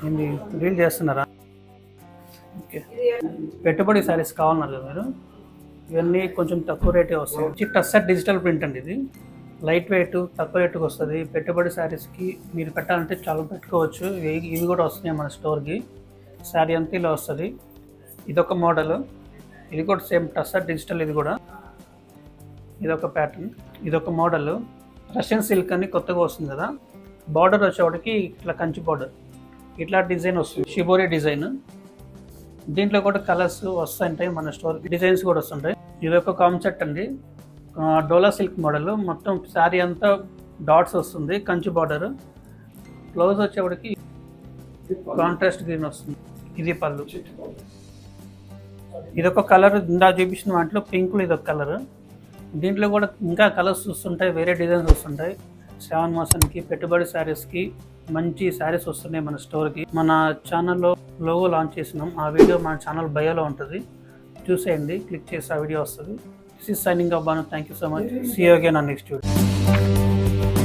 ఏంది రీల్ చేస్తున్నారా? ఓకే, పెట్టుబడి శారీస్ కావాలన్నారు కదా మీరు. ఇవన్నీ కొంచెం తక్కువ రేటే వస్తాయి. టస్సర్ డిజిటల్ ప్రింట్ అండి. ఇది లైట్ వెయిట్, తక్కువ రేటుకి వస్తుంది. పెట్టుబడి శారీస్కి మీరు పెట్టాలంటే చాలా పెట్టుకోవచ్చు. ఇవి కూడా వస్తున్నాయి మన స్టోర్కి. శారీ అంతా ఇలా వస్తుంది. ఇదొక మోడల్, ఇది కూడా సేమ్ టస్సర్ డిజిటల్. ఇది కూడా ఇదొక ప్యాటర్న్, ఇదొక మోడల్. రష్యన్ సిల్క్ అని కొత్తగా వస్తుంది కదా. బార్డర్ వచ్చేవాడికి ఇట్లా కంచి బార్డర్, ఇట్లా డిజైన్ వస్తుంది, షిబోరి డిజైన్. దీంట్లో కూడా కలర్స్ వస్తుంటాయి మన స్టోర్, డిజైన్స్ కూడా వస్తుంటాయి. ఇది ఒక కాన్సెప్ట్ అండి, డోలా సిల్క్ మోడల్. మొత్తం శారీ అంతా డాట్స్ వస్తుంది, కంచి బార్డర్. బ్లౌజ్ వచ్చేవాడికి కాంట్రాస్ట్ గ్రీన్ వస్తుంది. ఇది పళ్ళు. ఇదొక కలర్, ఇందా చూపించిన వాటిలో పింక్లో ఇదొక కలర్. దీంట్లో కూడా ఇంకా కలర్స్ వస్తుంటాయి, వేరే డిజైన్స్ వస్తుంటాయి. శ్రావణ మాసానికి పెట్టుబడి శారీస్కి మంచి శారీస్ వస్తున్నాయి మన స్టోర్కి. మన ఛానల్లో లోగో లాంచ్ చేసినాం, ఆ వీడియో మన ఛానల్ బయోలో ఉంటుంది, చూసేయండి. క్లిక్ చేసి ఆ వీడియో వస్తుంది. This is signing off Banu. Thank you so much. See you again on next video.